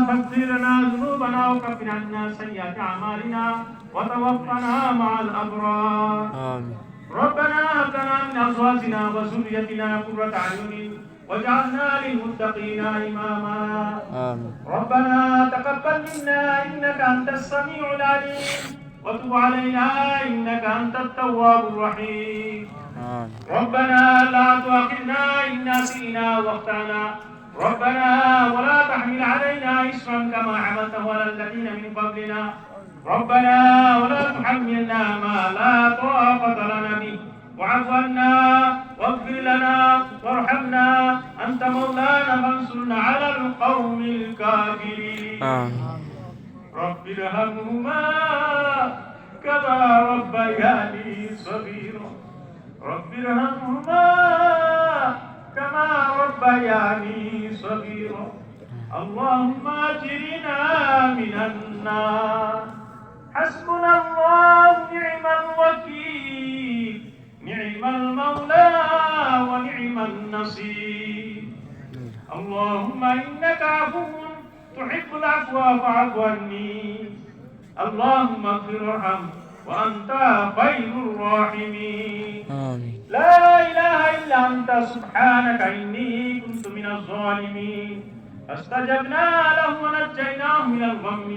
فاغفر لنا ذنوبنا وكفر عنا سيئات أعمالنا وتوفنا مع الأبرار آمين. ربنا هب لنا من أزواجنا وذريتنا قرة أعين واجعلنا للمتقين إماما آمين. ربنا تقبل منا إنك أنت السميع العليم وتب علينا إنك أنت التواب الرحيم آمين. ربنا لا تؤاخذنا إن نسينا واخطأنا ربنا ولا تحمل علينا إصرا كما حملته على الذين من قبلنا ربنا ولا تحملنا ما لا طاقة لنا به واعف عنا واغفر لنا وارحمنا أنت مولانا فانصرنا على القوم الكافرين آمين. رب ارحمهما كما ربياني صغيرا رب ارحمهما كما ربياني صغيرا اللهم اجرنا من النار حسبنا الله نعم الوكيل نعم المولى ونعم النصير اللهم إنك عفو تحب العفو فاعف عني اللهم اغفر وارحم وأنت خير الراحمين آمين. لا إله إلا أنت سبحانك إني كنت من الظالمين فاستجبنا له ونجيناه من الغم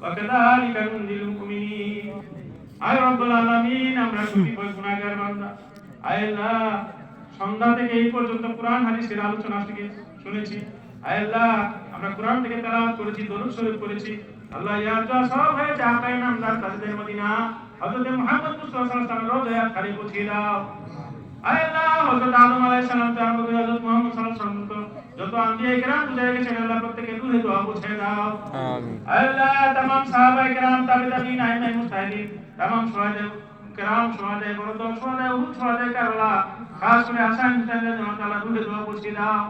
وكذلك ننجي المؤمنين আয় রব্বুল আলামিন আমরা কতিপয় গুনাহগার বান্দা আয় আল্লাহ সন্ধ্যা থেকে এই পর্যন্ত কোরআন হাদিসের আলোচনা শুনেছি আয় আল্লাহ আমরা কোরআন থেকে তেলাওয়াত করেছি দরুদ শরীফ করেছি আল্লাহ ইয়া আল্লাহ সব হয়েছে আকায়ে নামদার তাজদের মদিনা হযরত মুহাম্মদ মুস্তাফা সাল্লাল্লাহু আলাইহি ওয়াসাল্লাম রোজা খালি পৌঁছে দাও আয় আল্লাহ হযরত আদম আলাইহিস সালাম থেকে আরম্ভ করে হযরত মুহাম্মদ সাল্লাল্লাহু আলাইহি ওয়াসাল্লাম যত আম্বিয়া কিরাম গুজরে গেছেন আল্লাহ প্রত্যেককে রুহে দোয়া পৌঁছে দাও آمين. আয় আল্লাহ तमाम সাহাবায়ে কিরাম তাবিঈন আইম্মায়ে মুজতাহিদিন तमाम শুহাদা কিরাম শুহাদা বরদ শুহাদা উহুদ শুহাদা কারবালা খাস করে হাসান হুসাইনের জন্য আল্লাহ রুহে দোয়া পৌঁছে দাও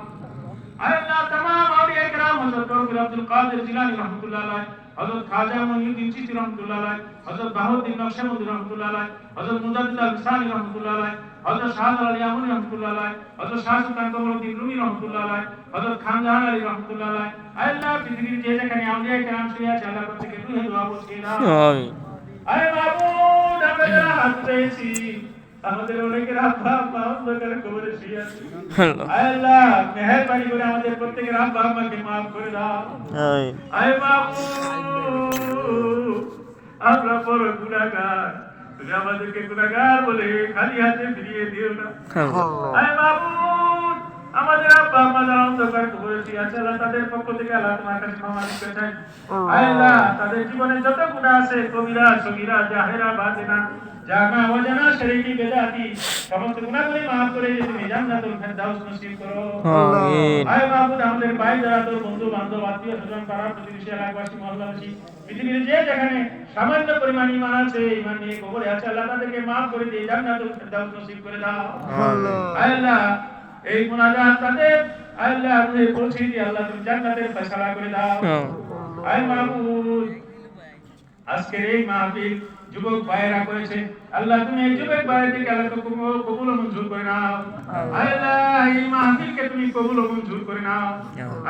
আয় আল্লাহ तमाम আউলিয়া কিরাম হযরত তৌফিক আব্দুল কাদের জিলানী রাহমাতুল্লাহ আলাইহি হযরত খাজা মুঈনুদ্দিন চিশতি রাহমাতুল্লাহ আলাইহি হযরত বাহাউদ্দিন নকশবন্দি রাহমাতুল্লাহ আলাইহি হযরত মুজাদ্দিদ আল-বিসানি রাহমাতুল্লাহ আলাইহি হযরত শাহজালাল আলী আমনী রাহমাতুল্লাহ আলাইহি হযরত শাহ সুলতান কমরউদ্দিন রুমি রাহমাতুল্লাহ আলাইহি হযরত খান জাহান আলী রাহমাতুল্লাহ আলাইহি আয় আল্লাহ পৃথিবীর যে যেখানে আউলিয়া কিরাম শুয়ে আছে আল্লাহ প্রত্যেককে রুহে দোয়া পৌঁছে দাও آمين. আয় মাবুদ আমরা যারা হাত পেয়েছি আমাদের অনেকের আব্বা আম্মা অন্ধকারে কবরে শুয়ে আছে الله. আয় আল্লাহ মেহেরবানি করে আমাদের প্রত্যেকের আব্বা আম্মাকে মাফ করে দাও آمين. আয় মাবুদ আমরা বড় গুনাহগার তুমি আমাদেরকে গুনাহগার বলে খালি হাতে ফিরিয়ে দিও না الله. আয় মাবুদ আমাদের আব্বা আম্মা যারা অন্ধকার কবরে শুয়ে আছে আল্লাহ তাদের পক্ষ থেকে আল্লাহ তোমার কাছে ক্ষমা করতে চাই আয় আল্লাহ তাদের জীবনে যত গুনাহ আছে কবিরা সগীরা জাহেরা বাতিনা জানা অজানা শিরকি বেদাতি সমস্ত গুনাহগুলি maaf করে দিয়ে তুমি জান্নাতুল ফেরদাউস নসিব করো آمين. আয় মাবুদ আমাদের ভাই যারা তোর বন্ধু বান্ধব আত্মীয় স্বজন পাড়া প্রতিবেশী এলাকাবাসী মহল্লাবাসী পৃথিবীর যে যেখানে সামান্য পরিমাণ ঈমান আছে ঈমান নিয়ে কবরে আছে আল্লাহ তাদেরকে maaf করে দিয়ে জান্নাতুল ফেরদাউস নসিব করে দাও আয় আল্লাহ এই মুনাজাত তাদের আয় আল্লাহ রুহে পৌঁছে দিয়ে আল্লাহ তুমি জান্নাতের ফয়সালা করে দাও আয় মাবুদ আজকের এই মাহফিল যুবক ভাইয়েরা করেছে আল্লাহ তুমি এই যুবক ভাইদেরকে আল্লাহ কবুল ও মঞ্জুর করে নাও আয় আল্লাহ এই মাহফিলকে তুমি কবুল ও মঞ্জুর করে নাও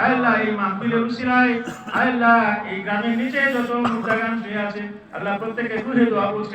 আয় আল্লাহ এই মাহফিলের উসিলায় আয় আল্লাহ এই গ্রামের নিচে যত মুর্দাগান শুয়ে আছে আল্লাহ প্রত্যেককে রুহে দোয়া পৌঁছে